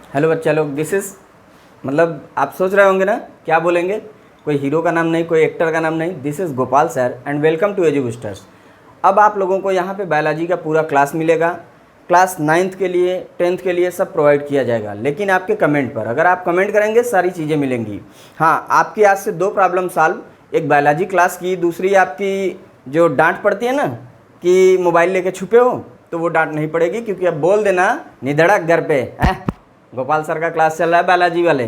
Hello बच्चा लोग, this is मतलब आप सोच रहे होंगे ना क्या बोलेंगे, कोई हीरो का नाम नहीं, कोई एक्टर का नाम नहीं। This is Gopal sir and welcome to Edu Boosters. अब आप लोगों को यहाँ पे बायोलॉजी का पूरा क्लास मिलेगा। क्लास 9th के लिए, 10th के लिए सब प्रोवाइड किया जाएगा, लेकिन आपके कमेंट पर। अगर आप कमेंट करेंगे सारी चीज़ें मिलेंगी। हाँ, आपकी आज से 2 प्रॉब्लम सॉल्व, एक बायोलॉजी क्लास की, दूसरी आपकी जो डांट पड़ती है ना कि मोबाइल लेके छुपे हो, तो वो डांट नहीं पड़ेगी, क्योंकि अब बोल देना निधड़क घर पे गोपाल सर का क्लास चल रहा है बायोलॉजी वाले।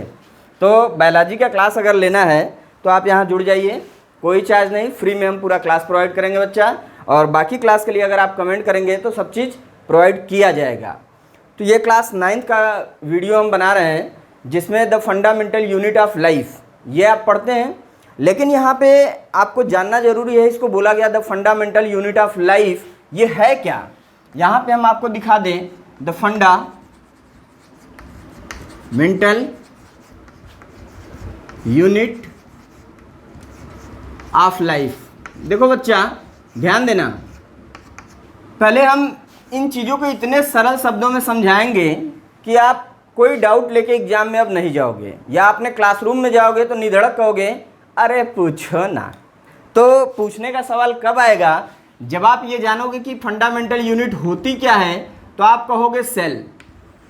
तो बायोलॉजी का क्लास अगर लेना है तो आप यहाँ जुड़ जाइए, कोई चार्ज नहीं, फ्री में हम पूरा क्लास प्रोवाइड करेंगे बच्चा। और बाकी क्लास के लिए अगर आप कमेंट करेंगे तो सब चीज़ प्रोवाइड किया जाएगा। तो ये क्लास 9th का वीडियो हम बना रहे हैं, जिसमें the fundamental unit of life ये आप पढ़ते हैं, लेकिन यहाँ पे आपको जानना जरूरी है, इसको बोला गया the fundamental unit of life, ये है क्या। यहाँ पे हम आपको दिखा दें the fundamental unit of life. देखो बच्चा, ध्यान देना, पहले हम इन चीज़ों को इतने सरल शब्दों में समझाएंगे कि आप कोई डाउट लेके एग्जाम में अब नहीं जाओगे, या अपने क्लासरूम में जाओगे तो निधड़क कहोगे अरे पूछो ना। तो पूछने का सवाल कब आएगा, जब आप ये जानोगे कि फंडामेंटल यूनिट होती क्या है, तो आप कहोगे सेल।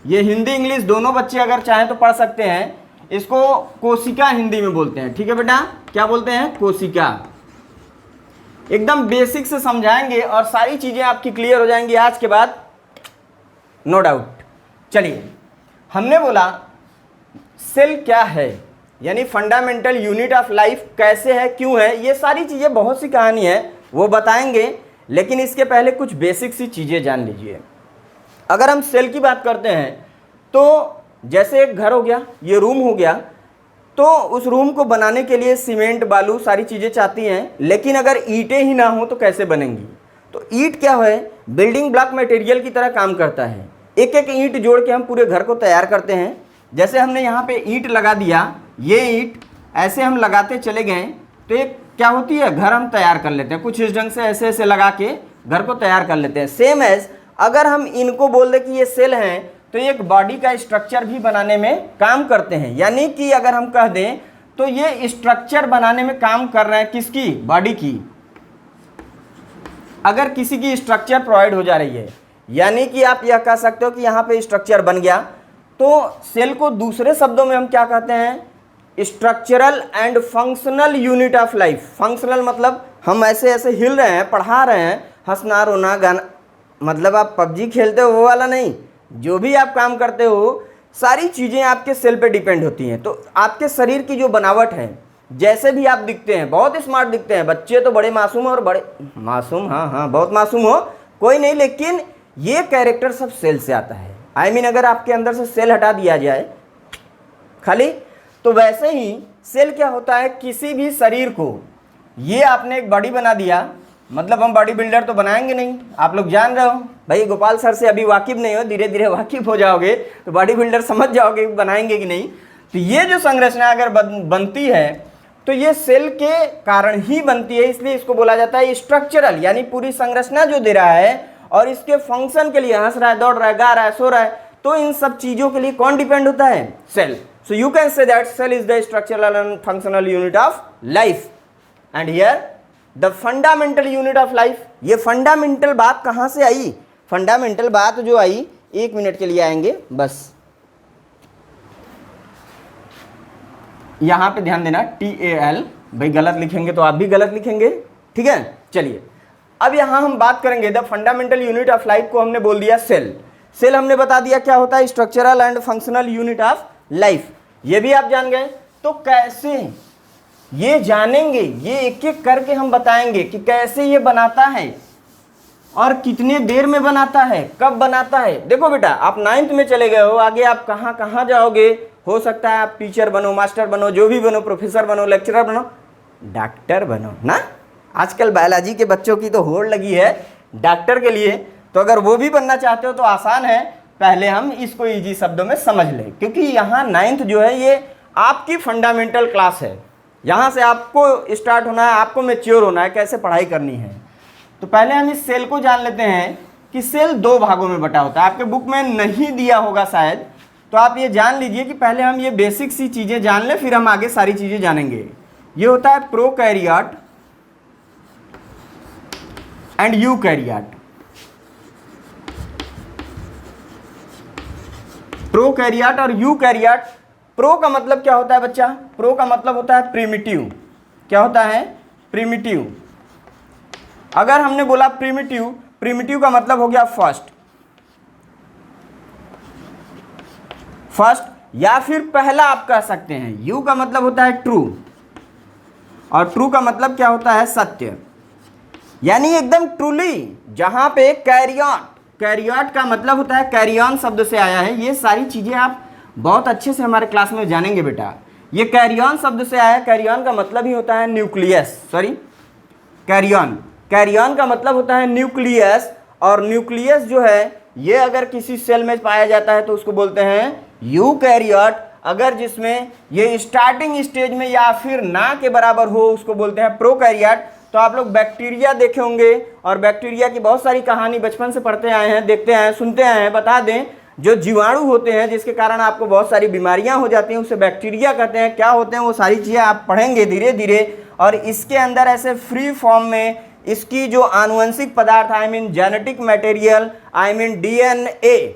ये हिंदी इंग्लिश दोनों बच्चे अगर चाहें तो पढ़ सकते हैं। इसको कोशिका हिंदी में बोलते हैं, ठीक है बेटा, क्या बोलते हैं, कोशिका। एकदम बेसिक से समझाएंगे और सारी चीजें आपकी क्लियर हो जाएंगी आज के बाद, नो डाउट। चलिए, हमने बोला सेल क्या है, यानी फंडामेंटल यूनिट ऑफ लाइफ कैसे है, क्यों है, ये सारी चीजें, बहुत सी कहानी है वो बताएंगे, लेकिन इसके पहले कुछ बेसिक सी चीजें जान लीजिए। अगर हम सेल की बात करते हैं तो जैसे एक घर हो गया, ये रूम हो गया, तो उस रूम को बनाने के लिए सीमेंट बालू सारी चीज़ें चाहती हैं, लेकिन अगर ईंटें ही ना हो तो कैसे बनेंगी। तो ईंट क्या है, बिल्डिंग ब्लॉक मटेरियल की तरह काम करता है। एक एक ईंट जोड़ के हम पूरे घर को तैयार करते हैं। जैसे हमने यहाँ पे ईंट लगा दिया, ये ईंट ऐसे हम लगाते चले गए तो एक क्या होती है, घर हम तैयार कर लेते हैं, कुछ इस ढंग से ऐसे ऐसे लगा के घर को तैयार कर लेते हैं। सेम एज अगर हम इनको बोल दें कि ये सेल हैं, तो एक बॉडी का स्ट्रक्चर भी बनाने में काम करते हैं। यानी कि अगर हम कह दें तो ये स्ट्रक्चर बनाने में काम कर रहे हैं, किसकी, बॉडी की। अगर किसी की स्ट्रक्चर प्रोवाइड हो जा रही है, यानी कि आप यह कह सकते हो कि यहाँ पे स्ट्रक्चर बन गया, तो सेल को दूसरे शब्दों में हम क्या कहते हैं, structural and functional unit of life. Functional मतलब हम ऐसे ऐसे हिल रहे हैं, पढ़ा रहे हैं, हंसना रोना गाना, मतलब आप पबजी खेलते हो वो वाला नहीं, जो भी आप काम करते हो सारी चीज़ें आपके सेल पे डिपेंड होती हैं। तो आपके शरीर की जो बनावट है, जैसे भी आप दिखते हैं, बहुत स्मार्ट दिखते हैं, बच्चे तो बड़े मासूम और बड़े मासूम, हाँ बहुत मासूम हो कोई नहीं, लेकिन ये कैरेक्टर सब सेल से आता है। आई मीन अगर आपके अंदर से सेल हटा दिया जाए खाली, तो वैसे ही सेल क्या होता है, किसी भी शरीर को, ये आपने एक बॉडी बना दिया, मतलब हम बॉडी बिल्डर तो बनाएंगे नहीं, आप लोग जान रहे हो भाई, गोपाल सर से अभी वाकिफ नहीं हो, धीरे धीरे वाकिफ हो जाओगे तो बॉडी बिल्डर समझ जाओगे बनाएंगे कि नहीं। तो ये जो संरचना अगर बनती है तो ये सेल के कारण ही बनती है, इसलिए इसको बोला जाता है स्ट्रक्चरल, यानी पूरी संरचना जो दे रहा है और इसके फंक्शन के लिए, हंस रहा है, दौड़ रहा है, गा रहा है, सो रहा है, तो इन सब चीजों के लिए कौन डिपेंड होता है, cell. So you can say that cell is the structural and functional unit of life. And here the fundamental unit of life. ये फंडामेंटल बात कहाँ से आई, फंडामेंटल बात जो आई, 1 मिनट के लिए आएंगे बस, यहां पे ध्यान देना, TAL, भाई गलत लिखेंगे तो आप भी गलत लिखेंगे, ठीक है। चलिए, अब यहां हम बात करेंगे the fundamental unit of life को हमने बोल दिया सेल। सेल हमने बता दिया क्या होता है, structural and functional unit of life, ये भी आप जान गए। तो कैसे ये जानेंगे, ये एक एक करके हम बताएंगे कि कैसे ये बनाता है और कितने देर में बनाता है, कब बनाता है। देखो बेटा, आप 9th में चले गए हो, आगे आप कहाँ कहाँ जाओगे, हो सकता है आप टीचर बनो, मास्टर बनो, जो भी बनो, प्रोफेसर बनो, लेक्चरर बनो, डॉक्टर बनो ना। आजकल बायोलॉजी के बच्चों की तो होड़ लगी है डॉक्टर के लिए, तो अगर वो भी बनना चाहते हो तो आसान है, पहले हम इसको ईजी शब्दों में समझ लें, क्योंकि यहाँ 9th जो है ये आपकी फंडामेंटल क्लास है, यहाँ से आपको स्टार्ट होना है, आपको मैच्योर होना है, कैसे पढ़ाई करनी है। तो पहले हम इस सेल को जान लेते हैं कि सेल 2 भागों में बटा होता है। आपके बुक में नहीं दिया होगा शायद, तो आप ये जान लीजिए कि पहले हम ये बेसिक सी चीज़ें जान लें, फिर हम आगे सारी चीज़ें जानेंगे। ये होता है प्रोकैरियोट एंड यूकैरियोट। प्रोकैरियोट और यूकैरियोट। प्रो का मतलब क्या होता है बच्चा? प्रो का मतलब होता है प्रिमिटिव। क्या होता है? प्रिमिटिव। अगर हमने बोला प्रिमिटिव, प्रिमिटिव का मतलब हो गया फर्स्ट, फर्स्ट या फिर पहला आप कह सकते हैं। यू का मतलब होता है ट्रू, और ट्रू का मतलब क्या होता है? सत्य, यानी एकदम ट्रूली। जहां पे कैरियन, कैरियट का मतलब होता है कैरियन शब्द से आया है। ये सारी चीजें आप बहुत अच्छे से हमारे क्लास में जानेंगे बेटा। ये कैरियन शब्द से आया है। कैरियन का मतलब ही होता है न्यूक्लियस, सॉरी कैरियन, कैरियन का मतलब होता है न्यूक्लियस। और न्यूक्लियस जो है ये अगर किसी सेल में पाया जाता है तो उसको बोलते हैं यूकैरियोट। अगर जिसमें ये स्टार्टिंग स्टेज में या फिर ना के बराबर हो उसको बोलते हैं प्रोकैरियोट। तो आप लोग बैक्टीरिया देखे होंगे, और बैक्टीरिया की बहुत सारी कहानी बचपन से पढ़ते आए हैं, देखते आए हैं, सुनते आए हैं। बता दें, जो जीवाणु होते हैं जिसके कारण आपको बहुत सारी बीमारियां हो जाती हैं उसे बैक्टीरिया कहते हैं। क्या होते हैं वो सारी चीज़ें आप पढ़ेंगे धीरे धीरे। और इसके अंदर ऐसे फ्री फॉर्म में इसकी जो आनुवंशिक पदार्थ, I mean genetic material, I mean DNA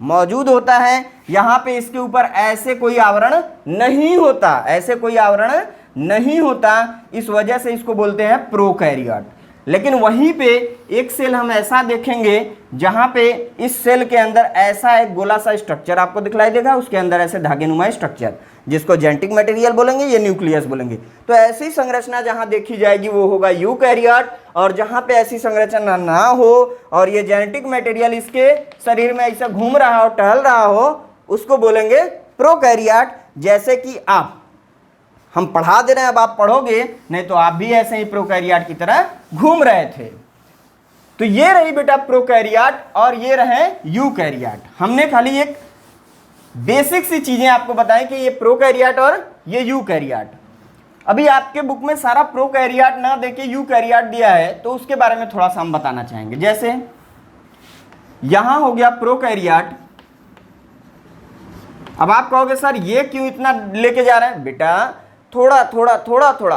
मौजूद होता है। यहाँ पे इसके ऊपर ऐसे कोई आवरण नहीं होता, ऐसे कोई आवरण नहीं होता। इस वजह से इसको बोलते हैं प्रोकैरियोट। लेकिन वहीं पे एक सेल हम ऐसा देखेंगे जहां पे इस सेल के अंदर ऐसा एक गोला सा स्ट्रक्चर आपको दिखलाई देगा, उसके अंदर ऐसे धागेनुमा स्ट्रक्चर, जिसको जेनेटिक मटेरियल बोलेंगे, ये न्यूक्लियस बोलेंगे। तो ऐसी संरचना जहां देखी जाएगी वो होगा यूकैरियोट, और जहां पे ऐसी संरचना ना हो और ये जेनेटिक मटेरियल इसके शरीर में ऐसा घूम रहा हो, टहल रहा हो, उसको बोलेंगे प्रोकैरियोट। जैसे कि आप, हम पढ़ा दे रहे हैं, अब आप पढ़ोगे, नहीं तो आप भी ऐसे ही प्रोकैरियोट की तरह घूम रहे थे। तो ये रही बेटा प्रोकैरियोट और ये रहे यूकैरियोट। हमने खाली एक बेसिक सी चीजें आपको बताएं कि ये प्रोकैरियोट और ये यूकैरियोट। अभी आपके बुक में सारा प्रोकैरियोट ना देके यूकैरियोट दिया है, तो उसके बारे में थोड़ा सा हम बताना चाहेंगे। जैसे यहां हो गया प्रोकैरियोट। अब आप कहोगे सर ये क्यों इतना लेके जा रहे हैं? बेटा थोड़ा थोड़ा थोड़ा थोड़ा,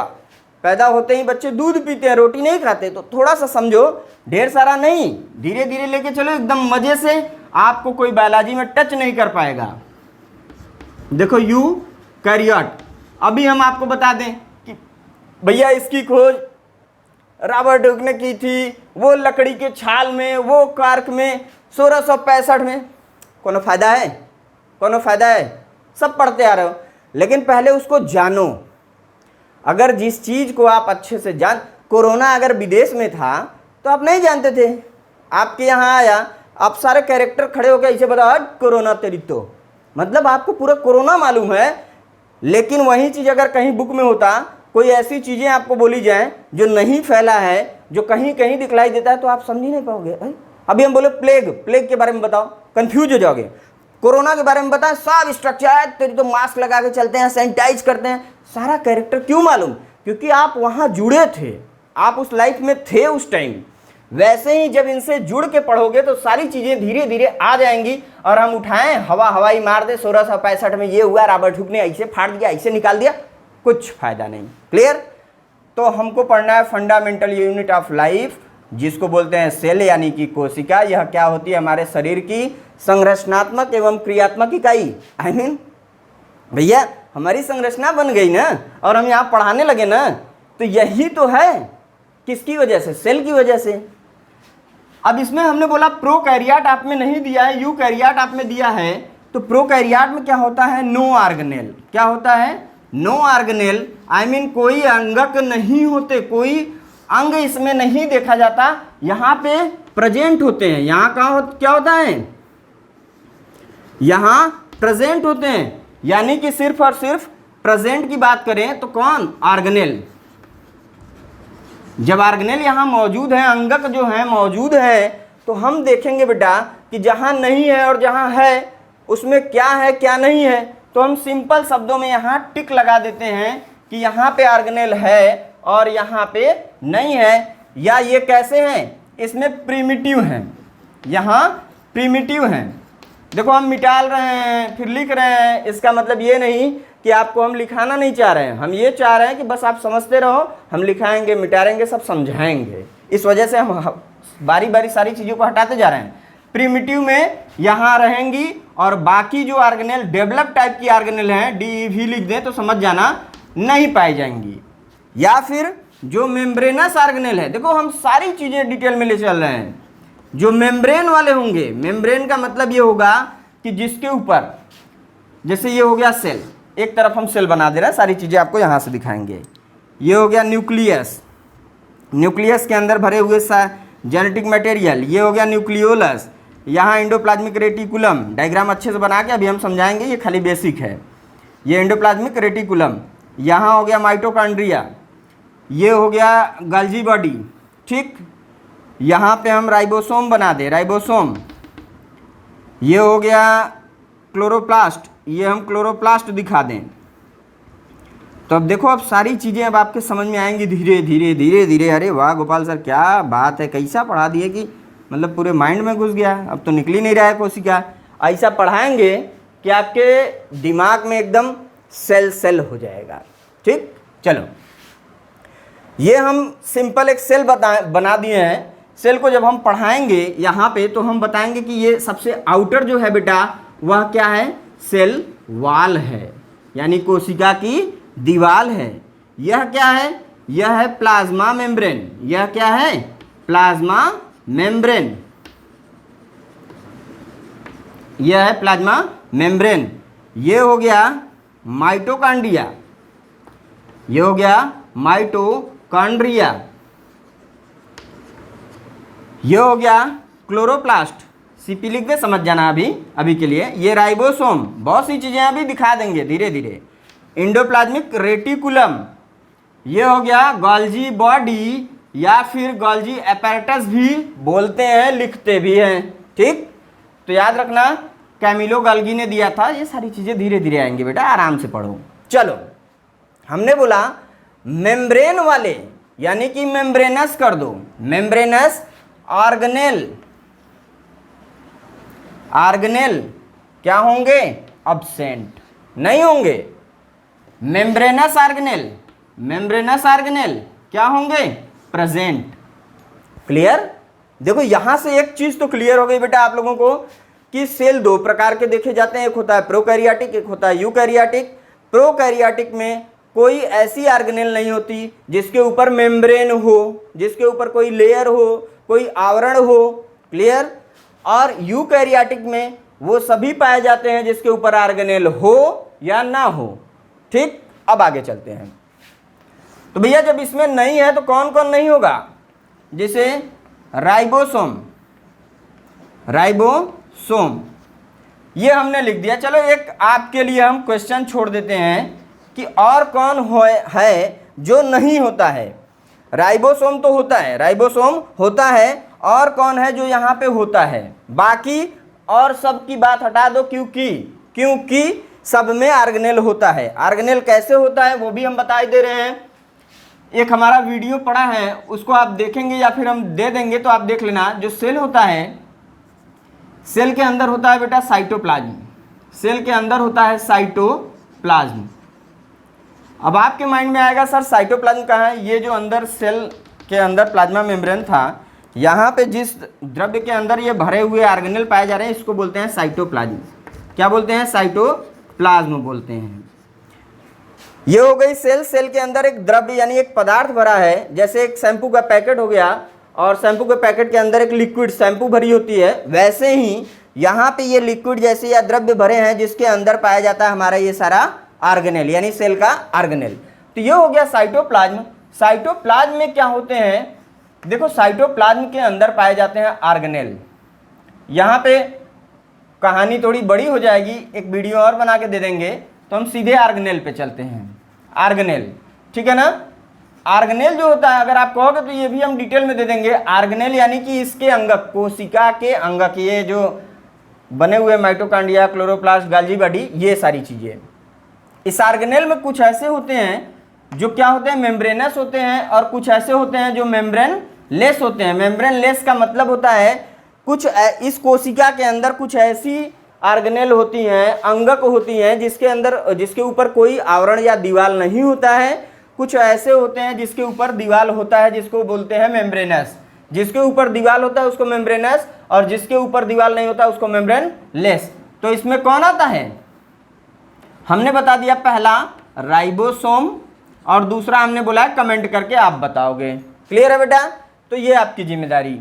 पैदा होते ही बच्चे दूध पीते हैं, रोटी नहीं खाते, तो थोड़ा सा समझो, ढेर सारा नहीं, धीरे धीरे लेके चलो, एकदम मजे से। आपको कोई बायोलॉजी में टच नहीं कर पाएगा। देखो यूकैरियोट, अभी हम आपको बता दें कि भैया इसकी खोज रॉबर्ट हुक ने की थी, वो लकड़ी के छाल में, वो कार्क में 1665 में। कोनो फायदा है? कोनो फायदा है? सब पढ़ते आ रहे हो, लेकिन पहले उसको जानो। अगर जिस चीज को आप अच्छे से जान, कोरोना अगर विदेश में था तो आप नहीं जानते थे, आपके यहाँ आया, आप सारे कैरेक्टर खड़े होकर ऐसे बताओ कोरोना तेरी, तो मतलब आपको पूरा कोरोना मालूम है। लेकिन वही चीज अगर कहीं बुक में होता, कोई ऐसी चीजें आपको बोली जाए जो नहीं फैला है, जो कहीं कहीं दिखलाई देता है, तो आप समझ ही नहीं पाओगे। अभी हम बोले प्लेग, प्लेग के बारे में बताओ, कंफ्यूज हो जाओगे। कोरोना के बारे में बताएं, सब स्ट्रक्चर, तेरी तो मास्क लगा के चलते हैं, सैनिटाइज करते हैं, सारा कैरेक्टर क्यों मालूम? क्योंकि आप वहां जुड़े थे, आप उस लाइफ में थे उस टाइम। वैसे ही जब इनसे जुड़ के पढ़ोगे तो सारी चीजें धीरे धीरे आ जाएंगी। और हम उठाएं, हवाई मार दे, 1665 में ये हुआ, रॉबर्ट हुक ने ऐसे फाड़ दिया, ऐसे निकाल दिया, कुछ फायदा नहीं। क्लियर? तो हमको पढ़ना है फंडामेंटल यूनिट ऑफ लाइफ, जिसको बोलते हैं सेल, यानी कि कोशिका। यह क्या होती है? हमारे शरीर की संरचनात्मक एवं क्रियात्मक इकाई। आई मीन भैया हमारी संरचना बन गई ना, और हम यहाँ पढ़ाने लगे ना, तो यही तो है। किसकी वजह से? सेल की वजह से। अब इसमें हमने बोला प्रोकैरियोट आप में नहीं दिया है, यूकैरियोट आप में दिया है। तो प्रोकैरियोट में क्या होता है? No organelle. क्या होता है? नो ऑर्गेनेल, आई मीन कोई अंगक नहीं होते, कोई अंग इसमें नहीं देखा जाता। यहाँ पे प्रेजेंट होते हैं। यहाँ क्या होता है? यहाँ प्रेजेंट होते हैं, यानी कि सिर्फ और सिर्फ प्रेजेंट की बात करें तो कौन? ऑर्गेनेल। जब ऑर्गेनेल यहाँ मौजूद है, अंगक जो है मौजूद है, तो हम देखेंगे बेटा कि जहाँ नहीं है और जहाँ है उसमें क्या है क्या नहीं है। तो हम सिंपल शब्दों में यहाँ टिक लगा देते हैं कि यहाँ पे ऑर्गेनेल है और यहाँ पे नहीं है। या ये कैसे हैं? इसमें प्रिमिटिव हैं, यहाँ प्रिमिटिव हैं। देखो हम मिटाल रहे हैं फिर लिख रहे हैं, इसका मतलब ये नहीं कि आपको हम लिखाना नहीं चाह रहे हैं, हम ये चाह रहे हैं कि बस आप समझते रहो, हम लिखाएंगे मिटाएंगे सब समझाएंगे। इस वजह से हम बारी बारी सारी चीज़ों को हटाते जा रहे हैं। प्रिमिटिव में यहाँ रहेंगी और बाकी जो आर्गेनेल डेवलप टाइप की आर्गेनेल हैं डी भी लिख दें तो समझ जाना नहीं पाई जाएंगी। या फिर जो मेम्ब्रेनस आर्गेनेल है, देखो हम सारी चीज़ें डिटेल में ले चल रहे हैं। जो मेम्ब्रेन वाले होंगे, मेम्ब्रेन का मतलब ये होगा कि जिसके ऊपर, जैसे ये हो गया सेल, एक तरफ हम सेल बना दे रहे हैं, सारी चीज़ें आपको यहाँ से दिखाएंगे। ये हो गया न्यूक्लियस, न्यूक्लियस के अंदर भरे हुए जेनेटिक मटेरियल, ये हो गया न्यूक्लियोलस, यहाँ एंडोप्लाज्मिक रेटिकुलम, डायग्राम अच्छे से बना के अभी हम समझाएंगे, ये खाली बेसिक है। ये एंडोप्लाज्मिक रेटिकुलम, यहाँ हो गया माइटोकॉन्ड्रिया, ये हो गया गोल्जी बॉडी, ठीक। यहाँ पे हम राइबोसोम बना दें, राइबोसोम, ये हो गया क्लोरोप्लास्ट, ये हम क्लोरोप्लास्ट दिखा दें। तो अब देखो, अब सारी चीज़ें अब आपके समझ में आएंगी धीरे धीरे धीरे धीरे। अरे वाह गोपाल सर क्या बात है, कैसा पढ़ा दिए कि मतलब पूरे माइंड में घुस गया, अब तो निकल ही नहीं रहा है कोशिका। ऐसा पढ़ाएंगे कि आपके दिमाग में एकदम सेल सेल हो जाएगा, ठीक। चलो, ये हम सिंपल एक सेल बना दिए हैं। सेल को जब हम पढ़ाएंगे यहाँ पे तो हम बताएंगे कि ये सबसे आउटर जो है बेटा वह क्या है, सेल वॉल है, यानी कोशिका की दीवार है। यह क्या है, यह है प्लाज्मा मेम्ब्रेन, यह क्या है प्लाज्मा मेम्ब्रेन, यह है प्लाज्मा मेम्ब्रेन। ये हो गया माइटोकॉन्ड्रिया, ये हो गया माइटोकॉन्ड्रिया, ये हो गया क्लोरोप्लास्ट, सीपी लिख दे समझ जाना अभी के लिए। ये राइबोसोम, बहुत सी चीज़ें अभी दिखा देंगे धीरे धीरे। एंडोप्लाज्मिक रेटिकुलम, ये हो गया गोल्जी बॉडी या फिर गोल्जी एपैरेटस भी बोलते हैं, लिखते भी हैं, ठीक। तो याद रखना कैमिलो गोल्गी ने दिया था। ये सारी चीज़ें धीरे धीरे आएंगी बेटा, आराम से पढ़ो। चलो, हमने बोला मेम्ब्रेन वाले यानी कि मेम्ब्रेनस कर दो, मेम्ब्रेनस ऑर्गेनेल, ऑर्गेनेल क्या होंगे, अब्सेंट नहीं होंगे। मेम्ब्रेनस ऑर्गेनेल, मेम्ब्रेनस ऑर्गेनेल क्या होंगे, प्रेजेंट। क्लियर। देखो यहां से एक चीज तो क्लियर हो गई बेटा आप लोगों को कि सेल दो प्रकार के देखे जाते हैं, एक होता है प्रोकैरियोटिक, एक होता है यूकैरियोटिक। प्रोकैरियोटिक में कोई ऐसी ऑर्गेनेल नहीं होती जिसके ऊपर मेम्ब्रेन हो, जिसके ऊपर कोई लेयर हो, कोई आवरण हो। क्लियर। और यूकैरियोटिक में वो सभी पाए जाते हैं जिसके ऊपर ऑर्गेनेल हो या ना हो, ठीक। अब आगे चलते हैं। तो भैया जब इसमें नहीं है तो कौन कौन नहीं होगा, जैसे राइबोसोम, राइबोसोम ये हमने लिख दिया। चलो एक आपके लिए हम क्वेश्चन छोड़ देते हैं कि और कौन है जो नहीं होता है। राइबोसोम तो होता है, राइबोसोम होता है, और कौन है जो यहाँ पे होता है, बाकी और सब की बात हटा दो, क्योंकि सब में ऑर्गेनेल होता है। ऑर्गेनेल कैसे होता है वो भी हम बता दे रहे हैं। एक हमारा वीडियो पड़ा है उसको आप देखेंगे या फिर हम दे देंगे तो आप देख लेना। जो सेल होता है, सेल के अंदर होता है बेटा साइटोप्लाज्म, सेल के अंदर होता है साइटोप्लाज्म। अब आपके माइंड में आएगा सर साइटोप्लाज्म कहाँ है, ये जो अंदर सेल के अंदर प्लाज्मा मेम्ब्रेन था, यहाँ पे जिस द्रव्य के अंदर ये भरे हुए ऑर्गेनेल पाए जा रहे हैं इसको बोलते हैं साइटोप्लाज्म। क्या बोलते हैं, साइटोप्लाज्म बोलते हैं। ये हो गई सेल, सेल के अंदर एक द्रव्य यानी एक पदार्थ भरा है, जैसे एक शैम्पू का पैकेट हो गया और शैम्पू के पैकेट के अंदर एक लिक्विड शैम्पू भरी होती है, वैसे ही यहाँ पे ये लिक्विड जैसे या द्रव्य भरे हैं जिसके अंदर पाया जाता है हमारा ये सारा ऑर्गेनेल यानी सेल का ऑर्गेनेल। तो ये हो गया साइटोप्लाज्म। साइटोप्लाज्म में क्या होते हैं, देखो साइटोप्लाज्म के अंदर पाए जाते हैं ऑर्गेनेल। यहाँ पे कहानी थोड़ी बड़ी हो जाएगी, एक वीडियो और बना के दे देंगे, तो हम सीधे ऑर्गेनेल पे चलते हैं। ऑर्गेनेल, ठीक है ना। ऑर्गेनेल जो होता है अगर आप कहोगे तो ये भी हम डिटेल में दे देंगे। ऑर्गेनेल यानी कि इसके अंगक, कोशिका के अंगक, ये जो बने हुए माइटोकॉन्ड्रिया, क्लोरोप्लास्ट, गोल्जी बॉडी, ये सारी चीज़ें। इस ऑर्गेनेल में कुछ ऐसे होते हैं जो क्या होते हैं, मेम्ब्रेनस होते हैं, और कुछ ऐसे होते हैं जो मेम्ब्रेन लेस होते हैं। मेम्ब्रेन लेस का मतलब होता है कुछ इस कोशिका के अंदर कुछ ऐसी ऑर्गेनेल होती हैं, अंगक होती हैं जिसके ऊपर कोई आवरण या दीवार नहीं होता है। कुछ ऐसे होते हैं जिसके ऊपर दीवार होता है, जिसको बोलते हैं मेम्ब्रेनस। जिसके ऊपर दीवार होता है उसको मेम्ब्रेनस, और जिसके ऊपर दीवार नहीं होता उसको मेम्ब्रेन लेस। तो इसमें कौन आता है? हमने बता दिया पहला राइबोसोम, और दूसरा हमने बोला है कमेंट करके आप बताओगे। क्लियर है बेटा? तो ये आपकी जिम्मेदारी।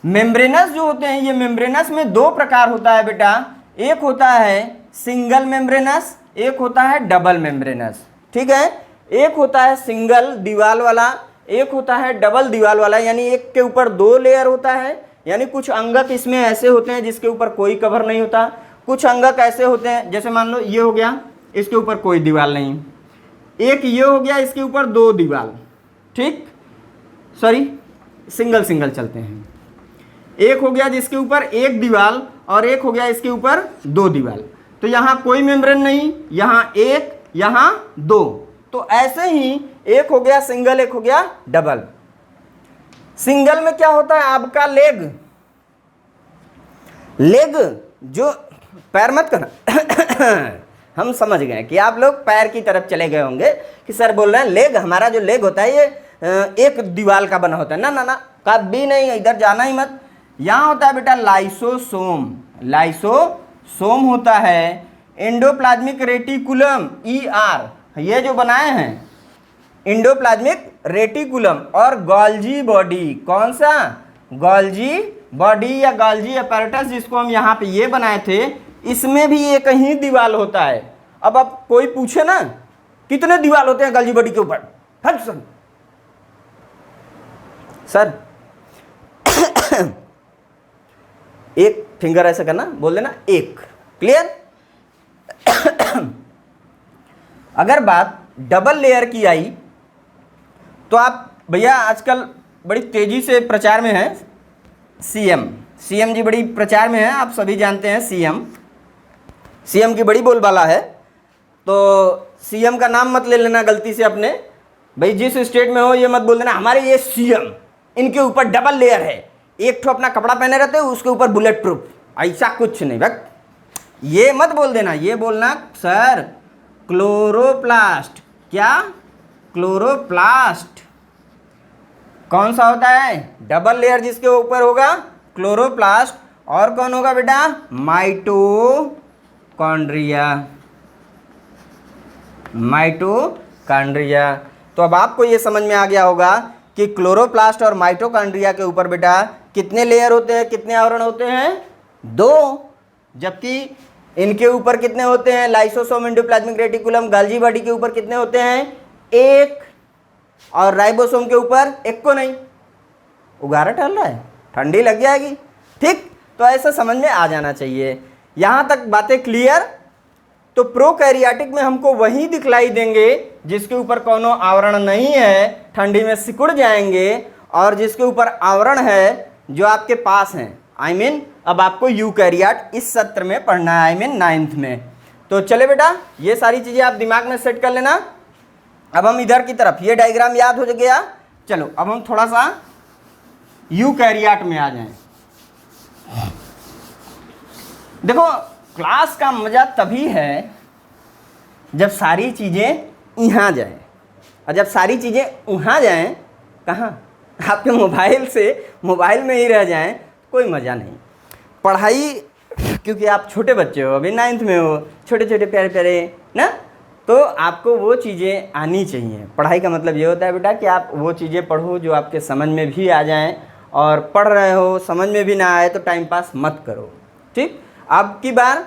मेम्ब्रेनस जो होते हैं, ये मेम्ब्रेनस में दो प्रकार होता है बेटा। एक होता है सिंगल मेम्ब्रेनस, एक होता है डबल मेम्ब्रेनस। ठीक है, एक होता है सिंगल दीवार वाला, एक होता है डबल दीवार वाला, यानी एक के ऊपर दो लेयर होता है। यानी कुछ अंगक इसमें ऐसे होते हैं जिसके ऊपर कोई कवर नहीं होता। कुछ अंगक ऐसे होते हैं, जैसे मान लो ये हो गया, इसके ऊपर कोई दीवार नहीं। एक ये हो गया, इसके ऊपर दो दीवार। ठीक, सॉरी सिंगल सिंगल चलते हैं। एक हो गया जिसके ऊपर एक दीवार, और एक हो गया इसके ऊपर दो दीवार। तो यहाँ कोई मेम्ब्रेन नहीं, यहाँ एक, यहाँ दो। तो ऐसे ही एक हो गया सिंगल, एक हो गया डबल। सिंगल में क्या होता है? आपका लेग जो पैर मत करना हम समझ गए कि आप लोग पैर की तरफ चले गए होंगे कि सर बोल रहे हैं लेग, हमारा जो लेग होता है ये एक दीवार का बना होता है। ना ना ना, कभी नहीं, इधर जाना ही मत। यहाँ होता है बेटा लाइसोसोम। लाइसोसोम होता है एंडोप्लाज्मिक रेटिकुलम, ER ये जो बनाए हैं एंडोप्लाज्मिक रेटिकुलम, और गोल्जी बॉडी। कौन सा? गोल्जी बॉडी या गोल्जी अपैरेटस, जिसको हम यहाँ पे ये बनाए थे, इसमें भी एक ही दीवार होता है। अब आप कोई पूछे ना कितने दीवार होते हैं गोल्जी बॉडी के ऊपर, सर एक फिंगर ऐसा करना, बोल देना एक। क्लियर? अगर बात डबल लेयर की आई तो आप भैया आजकल बड़ी तेजी से प्रचार में है सीएम जी, बड़ी प्रचार में है, आप सभी जानते हैं सीएम की बड़ी बोलबाला है। तो सीएम का नाम मत ले लेना गलती से अपने, भाई जिस स्टेट में हो ये मत बोल देना हमारे ये सीएम, इनके ऊपर डबल लेयर है, एक ठो अपना कपड़ा पहने रहते हैं उसके ऊपर बुलेट प्रूफ, ऐसा कुछ नहीं भाई, ये मत बोल देना। ये बोलना सर क्लोरोप्लास्ट। क्या? क्लोरोप्लास्ट। कौन सा होता है? डबल लेयर जिसके ऊपर होगा क्लोरोप्लास्ट, और कौन होगा बेटा? माइटोकॉन्ड्रिया। माइटोकॉन्ड्रिया। तो अब आपको ये समझ में आ गया होगा कि क्लोरोप्लास्ट और माइटोकॉन्ड्रिया के ऊपर बेटा कितने लेयर होते हैं, कितने आवरण होते हैं? दो। जबकि इनके ऊपर कितने होते हैं? Lysosome, endoplasmic reticulum, Golgi body के ऊपर कितने होते हैं? एक। और राइबोसोम के ऊपर एक को नहीं। उगारा टल रहा है, ठंडी लग जाएगी। ठीक, तो ऐसा समझ में आ जाना चाहिए। यहाँ तक बातें क्लियर? तो प्रोकैरियोटिक में हमको वही दिखलाई देंगे जिसके ऊपर कोनो आवरण नहीं है, ठंडी में सिकुड़ जाएंगे, और जिसके ऊपर आवरण है जो आपके पास हैं। I mean, अब आपको यूकैरियोट इस सत्र में पढ़ना है, I mean 9th में। तो चले बेटा, ये सारी चीज़ें आप दिमाग में सेट कर लेना। अब हम इधर की तरफ, ये डायग्राम याद हो गया। चलो अब हम थोड़ा सा यूकैरियोट में आ जाएं। देखो क्लास का मजा तभी है जब सारी चीज़ें यहाँ जाएं, और जब सारी चीज़ें वहाँ जाएं, कहाँ? आपके मोबाइल में ही रह जाएं, कोई मज़ा नहीं। पढ़ाई, क्योंकि आप छोटे बच्चे हो, अभी 9th में हो, छोटे छोटे प्यारे प्यारे ना, तो आपको वो चीज़ें आनी चाहिए। पढ़ाई का मतलब ये होता है बेटा कि आप वो चीज़ें पढ़ो जो आपके समझ में भी आ जाएं, और पढ़ रहे हो समझ में भी ना आए तो टाइम पास मत करो। ठीक, अब की बार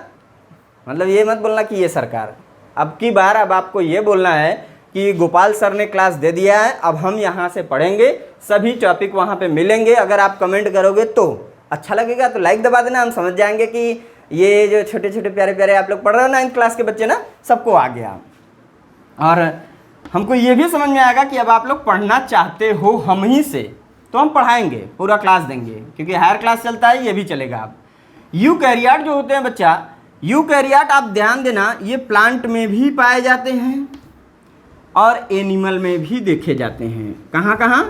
मतलब ये मत बोलना कि ये सरकार, अब की बार अब आपको ये बोलना है कि गोपाल सर ने क्लास दे दिया है, अब हम यहाँ से पढ़ेंगे, सभी टॉपिक वहाँ पे मिलेंगे। अगर आप कमेंट करोगे तो अच्छा लगेगा, तो लाइक दबा देना, हम समझ जाएंगे कि ये जो छोटे छोटे प्यारे प्यारे आप लोग पढ़ रहे हो 9th क्लास के बच्चे ना, सबको आ गया। और हमको ये भी समझ में आएगा कि अब आप लोग पढ़ना चाहते हो हम ही से, तो हम पढ़ाएंगे, पूरा क्लास देंगे, क्योंकि हायर क्लास चलता है, ये भी चलेगा। अब यूकैरियोट जो होते हैं बच्चा, यूकैरियोट आप ध्यान देना, ये प्लांट में भी पाए जाते हैं और एनिमल में भी देखे जाते हैं। कहाँ कहाँ?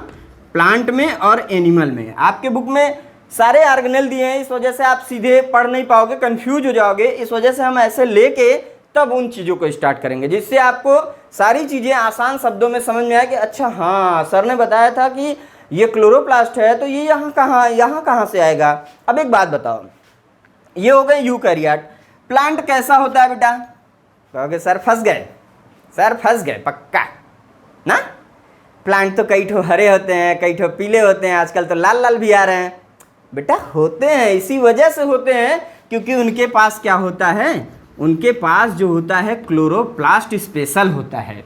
प्लांट में और एनिमल में। आपके बुक में सारे ऑर्गेनेल दिए हैं, इस वजह से आप सीधे पढ़ नहीं पाओगे, कंफ्यूज हो जाओगे। इस वजह से हम ऐसे लेके तब उन चीज़ों को स्टार्ट करेंगे, जिससे आपको सारी चीज़ें आसान शब्दों में समझ में आए कि अच्छा हाँ सर ने बताया था कि ये क्लोरोप्लास्ट है, तो ये यहाँ कहाँ से आएगा। अब एक बात बताओ, ये हो गए यूकैरियोट। प्लांट कैसा होता है बेटा? कहोगे सर फंस गए पक्का ना। प्लांट तो कई ठो हरे होते हैं, कई ठो पीले होते हैं, आजकल तो लाल लाल भी आ रहे हैं। बेटा होते हैं, इसी वजह से होते हैं क्योंकि उनके पास क्या होता है, उनके पास जो होता है क्लोरोप्लास्ट स्पेशल होता है।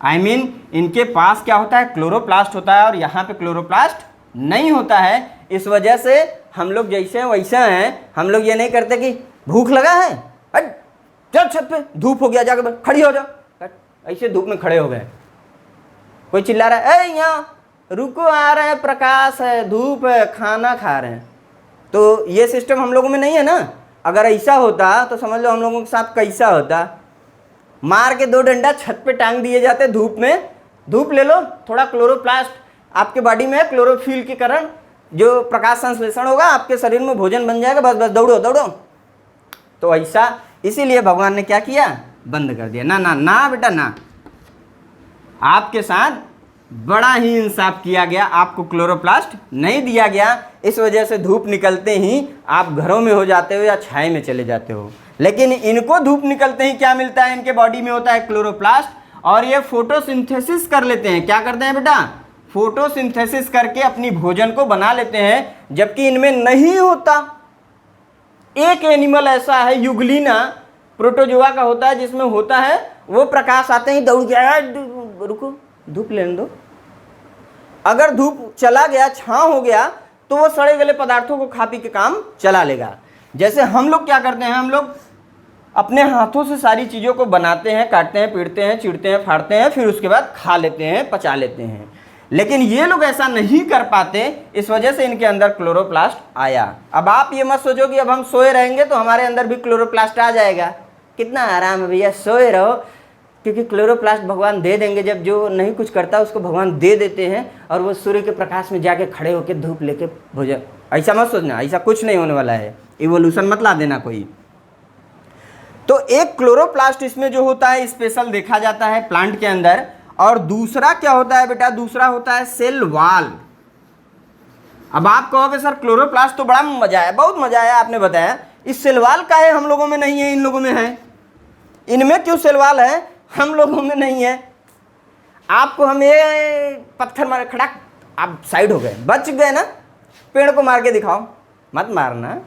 इनके पास क्या होता है, क्लोरोप्लास्ट होता है, और यहाँ पे क्लोरोप्लास्ट नहीं होता है। इस वजह से हम लोग जैसे हैं वैसे हैं। हम लोग ये नहीं करते कि भूख लगा है, हट चल छत पे, धूप हो गया, जाकर खड़ी हो जाओ, ऐसे धूप में खड़े हो गए। कोई चिल्ला रहा है, ए यहाँ रुको, आ रहे हैं, प्रकाश है, धूप है, खाना खा रहे हैं। तो ये सिस्टम हम लोगों में नहीं है ना। अगर ऐसा होता तो समझ लो हम लोगों के साथ कैसा होता। मार के 2 डंडा छत पे टांग दिए जाते धूप में, धूप ले लो, थोड़ा क्लोरोप्लास्ट आपके बॉडी में है, क्लोरोफिल के कारण जो प्रकाश संश्लेषण होगा, आपके शरीर में भोजन बन जाएगा, बस दौड़ो। तो ऐसा इसीलिए भगवान ने क्या किया, बंद कर दिया। ना बेटा ना, आपके साथ बड़ा ही इंसाफ किया गया, आपको क्लोरोप्लास्ट नहीं दिया गया। इस वजह से धूप निकलते ही आप घरों में हो जाते हो या छाए में चले जाते हो। लेकिन इनको धूप निकलते ही क्या मिलता है, इनके बॉडी में होता है क्लोरोप्लास्ट, और ये फोटोसिंथेसिस कर लेते हैं। क्या करते हैं बेटा, फोटोसिंथेसिस करके अपनी भोजन को बना लेते हैं, जबकि इनमें नहीं होता। एक एनिमल ऐसा है, युगलिना प्रोटोजोआ का होता है, जिसमें होता है, वो प्रकाश आते ही दौड़ गया, रुको धूप लेने दो। अगर धूप चला गया, छांव हो गया, तो वो सड़े गले पदार्थों को खा पी के काम चला लेगा। जैसे हम लोग क्या करते हैं, हम लोग अपने हाथों से सारी चीज़ों को बनाते हैं, काटते हैं, पीटते हैं, चीरते हैं, फाड़ते हैं, फिर उसके बाद खा लेते हैं, पचा लेते हैं। लेकिन ये लोग ऐसा नहीं कर पाते, इस वजह से इनके अंदर क्लोरोप्लास्ट आया। अब आप ये मत सोचो कि अब हम सोए रहेंगे तो हमारे अंदर भी क्लोरोप्लास्ट आ जाएगा। कितना आराम है भैया, सोए रहो, क्योंकि क्लोरोप्लास्ट भगवान दे देंगे। जब जो नहीं कुछ करता उसको भगवान दे देते हैं, और वो सूर्य के प्रकाश में जाके खड़े होकर धूप लेके भोजन। ऐसा मत सोचना, ऐसा कुछ नहीं होने वाला है, इवोल्यूशन मत ला देना कोई। तो एक क्लोरोप्लास्ट इसमें जो होता है स्पेशल देखा जाता है प्लांट के अंदर। और दूसरा क्या होता है बेटा, दूसरा होता है सेल वाल। अब आप कहोगे सर क्लोरोप्लास्ट तो बड़ा मजा आया, बहुत मजा आया आपने बताया, इस सेल वाल का है हम लोगों में नहीं है, इन लोगों में है। इनमें क्यों सेल वाल है, हम लोगों में नहीं है। आपको हम ये पत्थर मारे खड़ा, आप साइड हो गए, बच गए ना। पेड़ को मार के दिखाओ, मत मारना।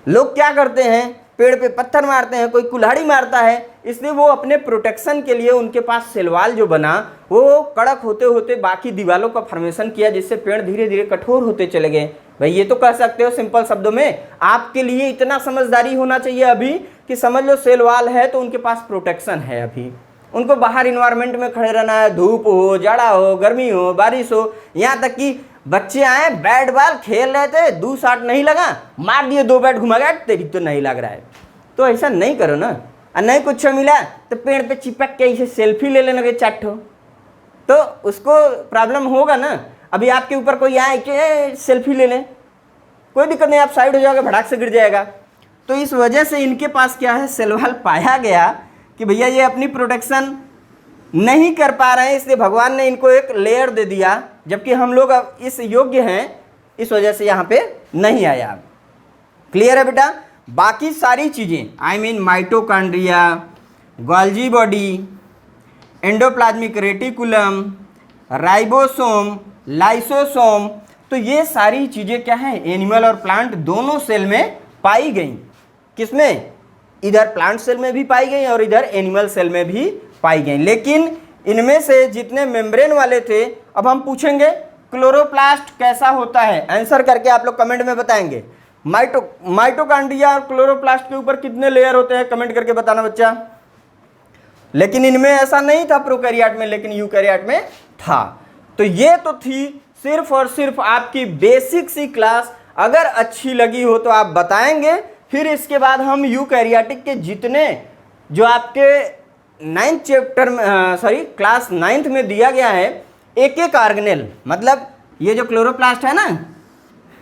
लोग क्या करते हैं, पेड़ पे पत्थर मारते हैं, कोई कुल्हाड़ी मारता है, इसलिए वो अपने प्रोटेक्शन के लिए उनके पास सेलवाल जो बना वो कड़क होते होते बाकी दीवारों का फॉर्मेशन किया, जिससे पेड़ धीरे धीरे कठोर होते चले गए। भाई ये तो कह सकते हो सिंपल शब्दों में, आपके लिए इतना समझदारी होना चाहिए अभी कि समझ लो सेलवाल है तो उनके पास प्रोटेक्शन है। अभी उनको बाहर इन्वायरमेंट में खड़े रहना है, धूप हो, जाड़ा हो, गर्मी हो, बारिश हो। यहाँ तक कि बच्चे आए, बैट बॉल खेल रहे थे, 2 शॉट नहीं लगा, मार दिए, 2 बैट घुमा गया, तेरी तो नहीं लग रहा है। तो ऐसा नहीं करो ना। और नहीं कुछ मिला तो पेड़ पे चिपक के इसे सेल्फी ले लेना के चाटो, तो उसको प्रॉब्लम होगा ना। अभी आपके ऊपर कोई आए कि सेल्फी ले लें, कोई दिक्कत नहीं, आप साइड हो जाओगे, भड़ाक से गिर जाएगा। तो इस वजह से इनके पास क्या है, सेलवाल पाया गया कि भैया ये अपनी प्रोटेक्शन नहीं कर पा रहे हैं, इसलिए भगवान ने इनको एक लेयर दे दिया, जबकि हम लोग अब इस योग्य हैं, इस वजह से यहाँ पे नहीं आया। क्लियर है बेटा। बाकी सारी चीज़ें mitochondria, Golgi body, endoplasmic reticulum, ribosome, lysosome, तो ये सारी चीज़ें क्या है, एनिमल और प्लांट दोनों सेल में पाई गई। किसमें, इधर प्लांट सेल में भी पाई गई और इधर एनिमल सेल में भी पाई गई। लेकिन इनमें से जितने मेम्ब्रेन वाले थे, अब हम पूछेंगे क्लोरोप्लास्ट कैसा होता है, आंसर करके आप लोग कमेंट में बताएंगे। माइटोकॉन्ड्रिया और क्लोरोप्लास्ट के ऊपर कितने लेयर होते हैं, कमेंट करके बताना बच्चा। लेकिन इनमें ऐसा नहीं था प्रोकैरियोट में, लेकिन यूकैरियोट में था। तो ये तो थी सिर्फ और सिर्फ आपकी बेसिक सी क्लास। अगर अच्छी लगी हो तो आप बताएंगे, फिर इसके बाद हम यूकैरियोटिक के जितने जो आपके 9th चैप्टर में क्लास 9th में दिया गया है, एक एक ऑर्गेनेल, मतलब ये जो क्लोरोप्लास्ट है ना,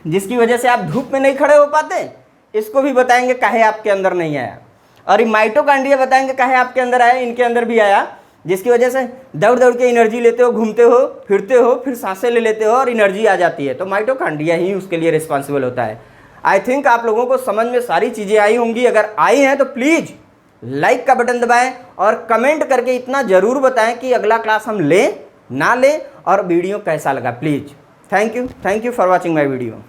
जिसकी वजह से आप धूप में नहीं खड़े हो पाते, इसको भी बताएंगे काहे आपके अंदर नहीं आया। और ये माइटोकॉन्ड्रिया बताएंगे काहे आपके अंदर आया, इनके अंदर भी आया, जिसकी वजह से दौड़ दौड़ के एनर्जी लेते हो, घूमते हो, फिरते हो, फिर सांसें ले लेते हो और एनर्जी आ जाती है। तो माइटोकॉन्ड्रिया ही उसके लिए रिस्पॉन्सिबल होता है। आई थिंक आप लोगों को समझ में सारी चीज़ें आई होंगी। अगर आई हैं तो प्लीज़ लाइक का बटन दबाएं और कमेंट करके इतना ज़रूर बताएं कि अगला क्लास हम लें ना लें और वीडियो कैसा लगा। Please, thank you for watching my video.